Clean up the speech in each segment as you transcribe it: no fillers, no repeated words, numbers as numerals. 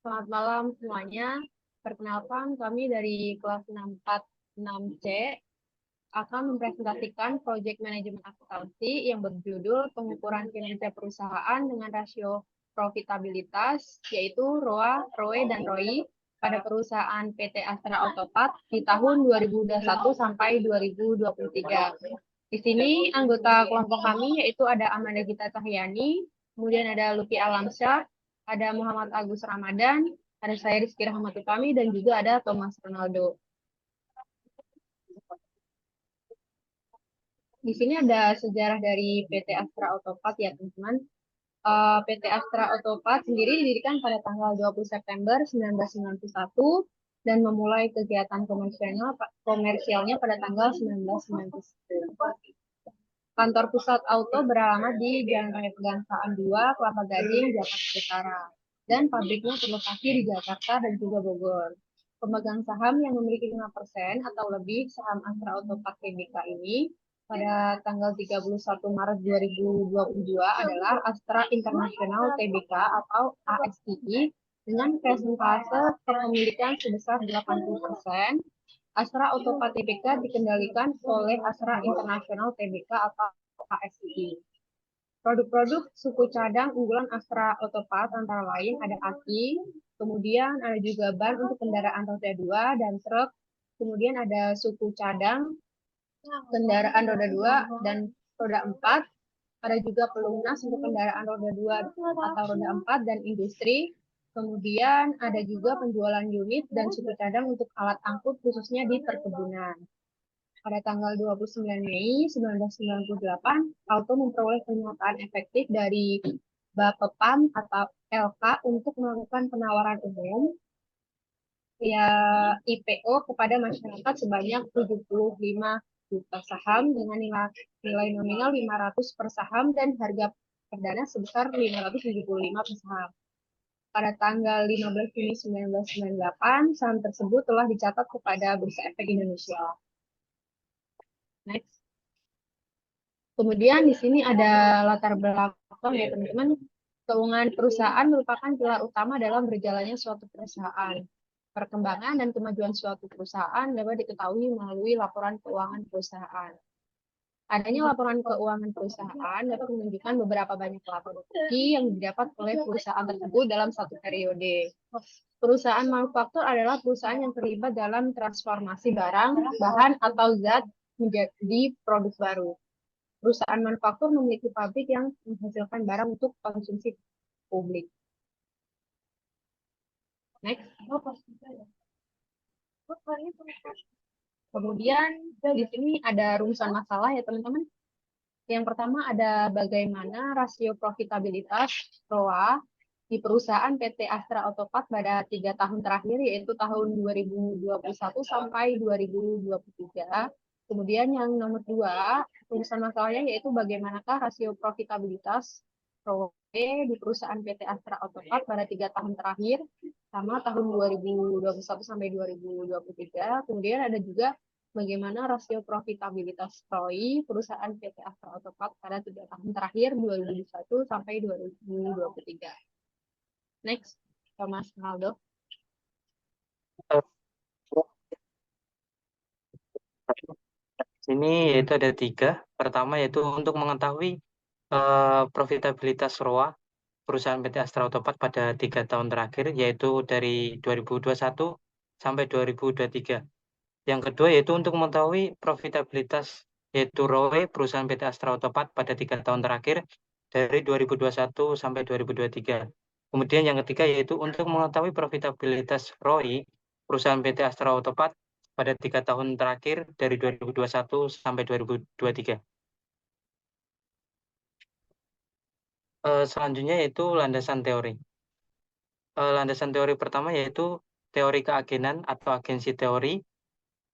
Selamat malam semuanya. Perkenalkan, kami dari kelas 646C akan mempresentasikan Project Management Akuntansi yang berjudul Pengukuran Kinerja Perusahaan dengan Rasio Profitabilitas, yaitu ROA, ROE, dan ROI pada perusahaan PT Astra Autopat di tahun 2021 sampai 2023. Di sini anggota kelompok kami yaitu ada Amanda Gita Cahyani, kemudian ada Luki Alamsyah, ada Muhammad Agus Ramadan, ada saya Rizky Rahmat Utami, dan juga ada Thomas Ronaldo. Di sini ada sejarah dari PT Astra Autopat ya teman-teman. PT Astra Autopat sendiri didirikan pada tanggal 20 September 1991 dan memulai kegiatan komersialnya pada tanggal 1991. Kantor pusat auto beralamat di Jalan Raya Pegangsaan 2, Kelapa Gading, Jakarta Utara. Dan pabriknya terlokasi di Jakarta dan juga Bogor. Pemegang saham yang memiliki 5% atau lebih saham Astra Autopat Tbk ini pada tanggal 31 Maret 2022 adalah Astra International Tbk atau ASTI dengan persentase kepemilikan sebesar 80%. Astra Autopat Tbk dikendalikan oleh Astra International Tbk atau ASTI. Produk-produk suku cadang unggulan Astra Autopat antara lain ada aki, kemudian ada juga ban untuk kendaraan roda 2 dan truk, kemudian ada suku cadang kendaraan roda 2 dan roda 4, ada juga pelunas untuk kendaraan roda 2 atau roda 4 dan industri. Kemudian ada juga penjualan unit dan suku cadang untuk alat angkut khususnya di perkebunan. Pada tanggal 29 Mei 1998, Auto memperoleh pernyataan efektif dari Bapepam atau LK untuk melakukan penawaran umum ya IPO kepada masyarakat sebanyak 75 juta saham dengan nilai nominal 500 per saham dan harga perdana sebesar 575 per saham. Pada tanggal 15 Juni 1998, saham tersebut telah dicatat kepada Bursa Efek Indonesia. Next. Kemudian di sini ada latar belakang ya teman-teman. Keuangan perusahaan merupakan pilar utama dalam berjalannya suatu perusahaan. Perkembangan dan kemajuan suatu perusahaan dapat diketahui melalui laporan keuangan perusahaan. Adanya laporan keuangan perusahaan dapat menunjukkan beberapa banyak produksi yang didapat oleh perusahaan tersebut dalam satu periode. Perusahaan manufaktur adalah perusahaan yang terlibat dalam transformasi barang, bahan, atau zat menjadi produk baru. Perusahaan manufaktur memiliki pabrik yang menghasilkan barang untuk konsumsi publik. Next. Kemudian di sini ada rumusan masalah ya teman-teman. Yang pertama ada bagaimana rasio profitabilitas ROA di perusahaan PT Astra Autopat pada 3 tahun terakhir, yaitu tahun 2021 sampai 2023. Kemudian yang nomor 2, rumusan masalahnya yaitu bagaimanakah rasio profitabilitas ROE di perusahaan PT Astra Autopat pada 3 tahun terakhir, sama tahun 2021 sampai 2023. Kemudian ada juga bagaimana rasio profitabilitas ROI perusahaan PT Astra Autopat pada 3 tahun terakhir 2021 sampai 2023. Next, Thomas Ronaldo. Ini yaitu ada 3. Pertama yaitu untuk mengetahui profitabilitas ROA perusahaan PT Astra Autopat pada 3 tahun terakhir, yaitu dari 2021 sampai 2023. Yang kedua yaitu untuk mengetahui profitabilitas yaitu ROE perusahaan PT Astra Autopat pada 3 tahun terakhir dari 2021 sampai 2023. Kemudian yang ketiga yaitu untuk mengetahui profitabilitas ROI perusahaan PT Astra Autopat pada 3 tahun terakhir dari 2021 sampai 2023. Selanjutnya yaitu landasan teori. Landasan teori pertama yaitu teori keagenan atau agensi teori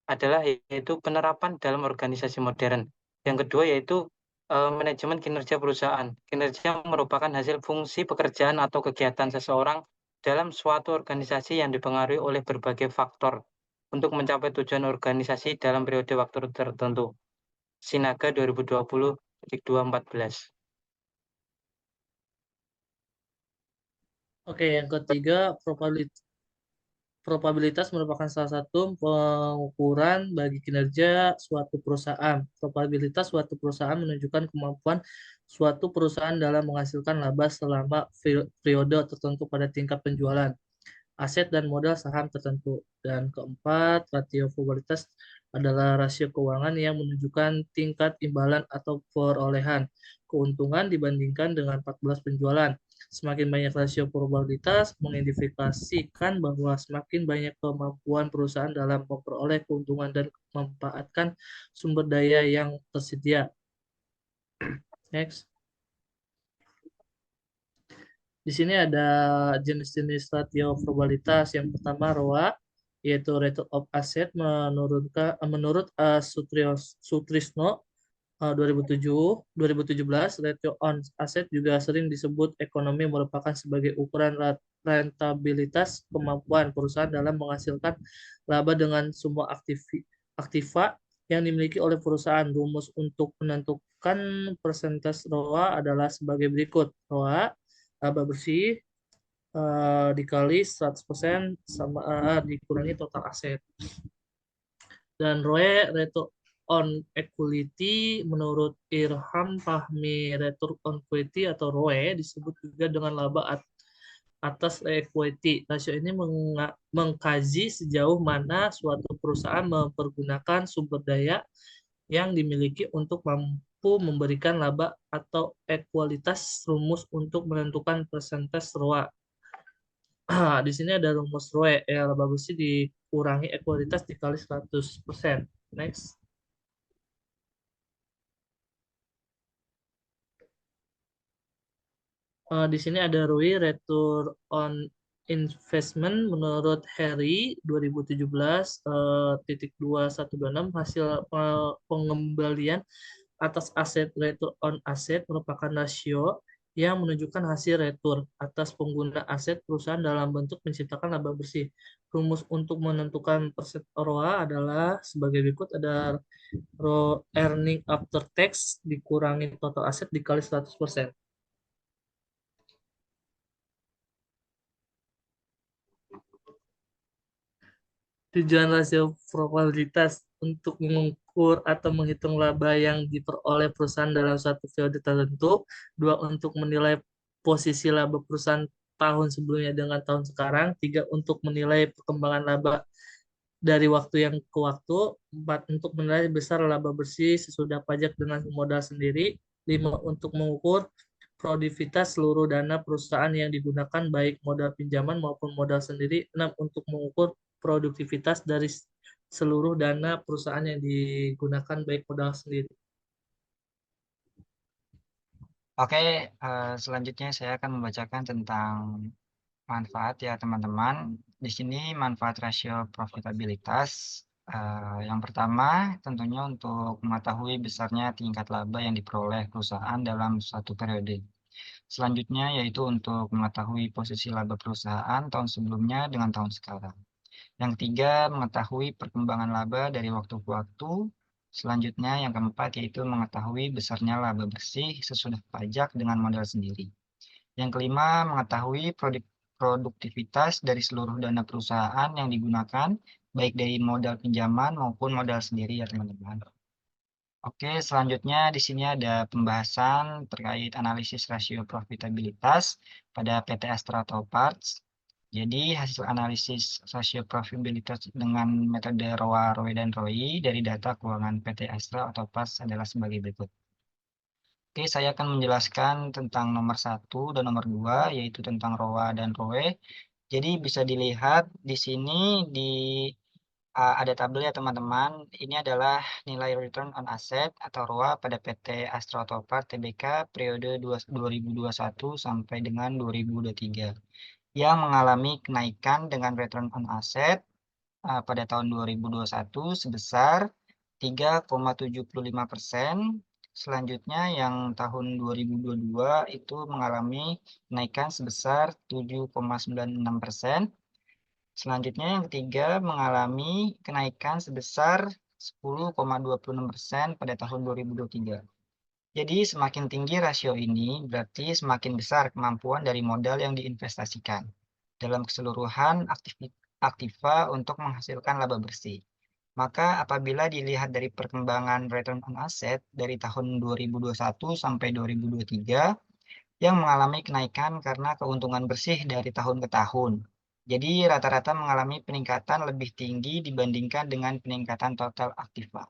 adalah yaitu penerapan dalam organisasi modern. Yang kedua yaitu manajemen kinerja perusahaan. Kinerja merupakan hasil fungsi pekerjaan atau kegiatan seseorang dalam suatu organisasi yang dipengaruhi oleh berbagai faktor untuk mencapai tujuan organisasi dalam periode waktu tertentu. Sinaga 2020-214. Oke, yang ketiga, probabilitas merupakan salah satu pengukuran bagi kinerja suatu perusahaan. Probabilitas suatu perusahaan menunjukkan kemampuan suatu perusahaan dalam menghasilkan laba selama periode tertentu pada tingkat penjualan aset dan modal saham tertentu. Dan keempat, rasio probabilitas adalah rasio keuangan yang menunjukkan tingkat imbalan atau perolehan keuntungan dibandingkan dengan 14 penjualan. Semakin banyak rasio probabilitas mengindikasikan bahwa semakin banyak kemampuan perusahaan dalam memperoleh keuntungan dan memanfaatkan sumber daya yang tersedia. Next. Di sini ada jenis-jenis rasio probabilitas. Yang pertama ROA, yaitu Rate of Asset menurut Sutrisno 2017, Ratio on Asset juga sering disebut ekonomi merupakan sebagai ukuran rentabilitas kemampuan perusahaan dalam menghasilkan laba dengan semua aktiva yang dimiliki oleh perusahaan. Rumus untuk menentukan persentase ROA adalah sebagai berikut. ROA laba bersih dikali 100% sama dikurangi total aset. Dan ROE, Return on Equity, menurut Irham Fahmi, Return on Equity atau ROE disebut juga dengan laba atas equity. Rasio ini mengkaji sejauh mana suatu perusahaan mempergunakan sumber daya yang dimiliki untuk mampu memberikan laba atau ekualitas. Rumus untuk menentukan persentase ROA. Di sini ada rumus ROE, ya, laba bersih dikurangi ekualitas dikali 100%. Next. Di sini ada ROI, Return on Investment, menurut Harry 2017 titik 2126, hasil pengembalian atas aset return on asset merupakan rasio yang menunjukkan hasil return atas pengguna aset perusahaan dalam bentuk menciptakan laba bersih. Rumus untuk menentukan persen ROA adalah sebagai berikut, ada earning after tax dikurangi total aset dikali 100%. Tujuan rasio probabilitas untuk mengukur atau menghitung laba yang diperoleh perusahaan dalam suatu periode tertentu. Dua, untuk menilai posisi laba perusahaan tahun sebelumnya dengan tahun sekarang. Tiga, untuk menilai perkembangan laba dari waktu yang ke waktu. Empat, untuk menilai besar laba bersih sesudah pajak dengan modal sendiri. Lima, untuk mengukur produktivitas seluruh dana perusahaan yang digunakan baik modal pinjaman maupun modal sendiri. 6, untuk mengukur produktivitas dari seluruh dana perusahaan yang digunakan baik modal sendiri. Oke, selanjutnya saya akan membacakan tentang manfaat ya teman-teman. Di sini manfaat rasio profitabilitas. Yang pertama tentunya untuk mengetahui besarnya tingkat laba yang diperoleh perusahaan dalam suatu periode. Selanjutnya yaitu untuk mengetahui posisi laba perusahaan tahun sebelumnya dengan tahun sekarang. Yang ketiga, mengetahui perkembangan laba dari waktu ke waktu. Selanjutnya, yang keempat yaitu mengetahui besarnya laba bersih sesudah pajak dengan modal sendiri. Yang kelima, mengetahui produktivitas dari seluruh dana perusahaan yang digunakan, baik dari modal pinjaman maupun modal sendiri ya teman-teman. Oke, selanjutnya di sini ada pembahasan terkait analisis rasio profitabilitas pada PT Astra Auto Parts. Jadi hasil analisis rasio profitabilitas dengan metode ROA, ROE, dan ROI dari data keuangan PT Astra Auto Parts adalah sebagai berikut. Oke, saya akan menjelaskan tentang nomor 1 dan nomor 2, yaitu tentang ROA dan ROE. Jadi bisa dilihat di sini ada tabel ya teman-teman. Ini adalah nilai return on asset atau ROA pada PT Astra Auto Parts Tbk periode 2021 sampai dengan 2023 yang mengalami kenaikan dengan return on asset pada tahun 2021 sebesar 3,75%. Selanjutnya yang tahun 2022 itu mengalami kenaikan sebesar 7,96%. Selanjutnya yang ketiga mengalami kenaikan sebesar 10,26% pada tahun 2023. Jadi semakin tinggi rasio ini berarti semakin besar kemampuan dari modal yang diinvestasikan dalam keseluruhan aktiva untuk menghasilkan laba bersih. Maka apabila dilihat dari perkembangan return on asset dari tahun 2021 sampai 2023 yang mengalami kenaikan karena keuntungan bersih dari tahun ke tahun. Jadi rata-rata mengalami peningkatan lebih tinggi dibandingkan dengan peningkatan total aktiva.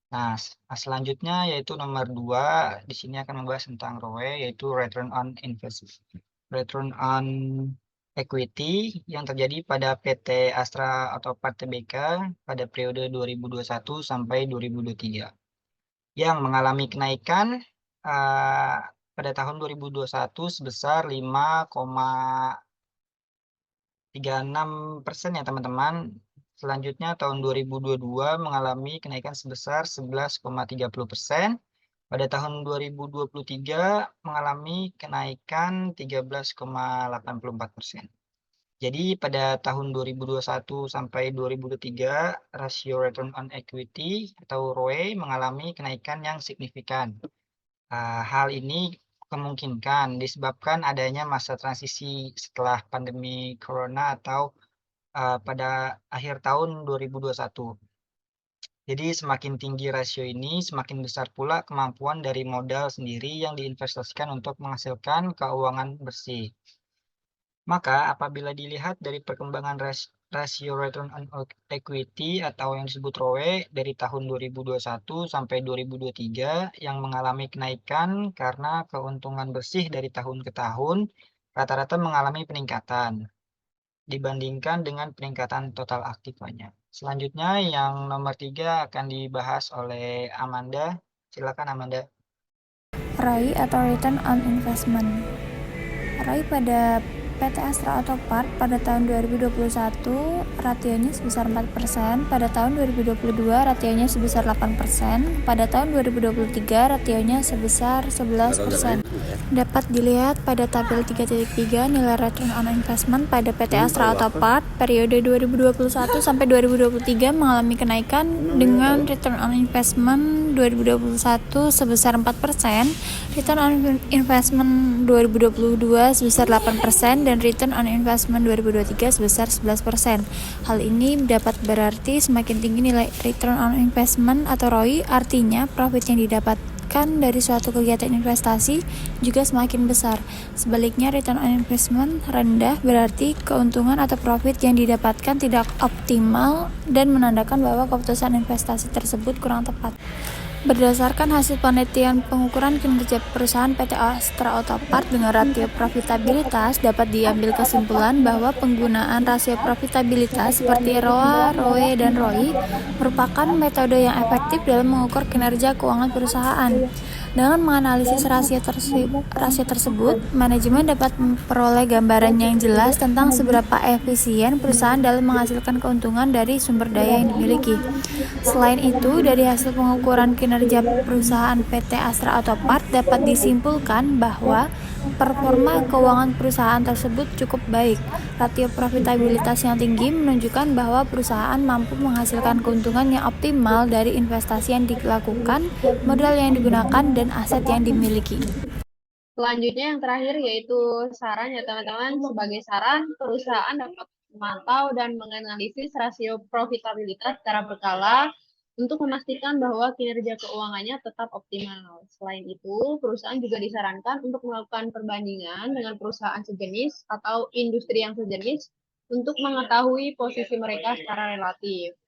Nah, selanjutnya yaitu nomor 2, di sini akan membahas tentang ROE, yaitu Return on Equity yang terjadi pada PT Astra Otopart Tbk pada periode 2021 sampai 2023 yang mengalami kenaikan pada tahun 2021 sebesar 5,36% ya teman-teman. Selanjutnya tahun 2022 mengalami kenaikan sebesar 11,30%. Pada tahun 2023 mengalami kenaikan 13,84%. Jadi pada tahun 2021 sampai 2023 rasio return on equity atau ROE mengalami kenaikan yang signifikan. Hal ini kemungkinan disebabkan adanya masa transisi setelah pandemi corona atau pada akhir tahun 2021. Jadi semakin tinggi rasio ini, semakin besar pula kemampuan dari modal sendiri yang diinvestasikan untuk menghasilkan keuangan bersih. Maka apabila dilihat dari perkembangan rasio return on equity atau yang disebut ROE dari tahun 2021 sampai 2023 yang mengalami kenaikan karena keuntungan bersih dari tahun ke tahun, rata-rata mengalami peningkatan dibandingkan dengan peningkatan total aktifanya. Selanjutnya yang nomor 3 akan dibahas oleh Amanda. Silakan Amanda. ROI atau Return on Investment. ROI pada PT Astra Otopart pada tahun 2021 rasionya sebesar 4%, pada tahun 2022 rasionya sebesar 8%, pada tahun 2023 rasionya sebesar 11%. Dapat dilihat pada tabel 3.3 nilai return on investment pada PT Astra Otopart periode 2021 sampai 2023 mengalami kenaikan dengan return on investment 2021 sebesar 4%, return on investment 2022 sebesar 8%, dan return on investment 2023 sebesar 11%. Hal ini dapat berarti semakin tinggi nilai return on investment atau ROI, artinya profit yang didapatkan dari suatu kegiatan investasi juga semakin besar. Sebaliknya, return on investment rendah berarti keuntungan atau profit yang didapatkan tidak optimal dan menandakan bahwa keputusan investasi tersebut kurang tepat. Berdasarkan hasil penelitian pengukuran kinerja perusahaan PT Astra Otopart dengan rasio profitabilitas, dapat diambil kesimpulan bahwa penggunaan rasio profitabilitas seperti ROA, ROE, dan ROI merupakan metode yang efektif dalam mengukur kinerja keuangan perusahaan. Dengan menganalisis rasio tersebut, manajemen dapat memperoleh gambaran yang jelas tentang seberapa efisien perusahaan dalam menghasilkan keuntungan dari sumber daya yang dimiliki. Selain itu, dari hasil pengukuran kinerja perusahaan PT Astra Otopart dapat disimpulkan bahwa performa keuangan perusahaan tersebut cukup baik. Rasio profitabilitas yang tinggi menunjukkan bahwa perusahaan mampu menghasilkan keuntungan yang optimal dari investasi yang dilakukan, modal yang digunakan, dan aset yang dimiliki. Selanjutnya yang terakhir yaitu saran ya teman-teman. Sebagai saran, perusahaan dapat memantau dan menganalisis rasio profitabilitas secara berkala untuk memastikan bahwa kinerja keuangannya tetap optimal. Selain itu, perusahaan juga disarankan untuk melakukan perbandingan dengan perusahaan sejenis atau industri yang sejenis untuk mengetahui posisi mereka secara relatif.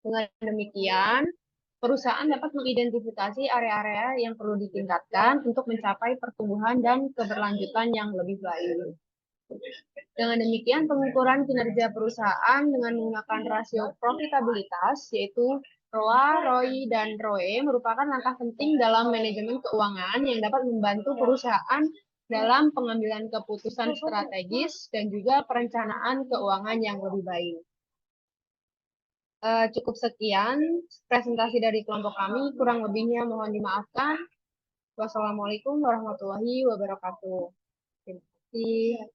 Dengan demikian, perusahaan dapat mengidentifikasi area-area yang perlu ditingkatkan untuk mencapai pertumbuhan dan keberlanjutan yang lebih baik. Dengan demikian, pengukuran kinerja perusahaan dengan menggunakan rasio profitabilitas, yaitu ROA, ROI, dan ROE, merupakan langkah penting dalam manajemen keuangan yang dapat membantu perusahaan dalam pengambilan keputusan strategis dan juga perencanaan keuangan yang lebih baik. Cukup sekian presentasi dari kelompok kami, kurang lebihnya mohon dimaafkan. Wassalamualaikum warahmatullahi wabarakatuh. Terima kasih.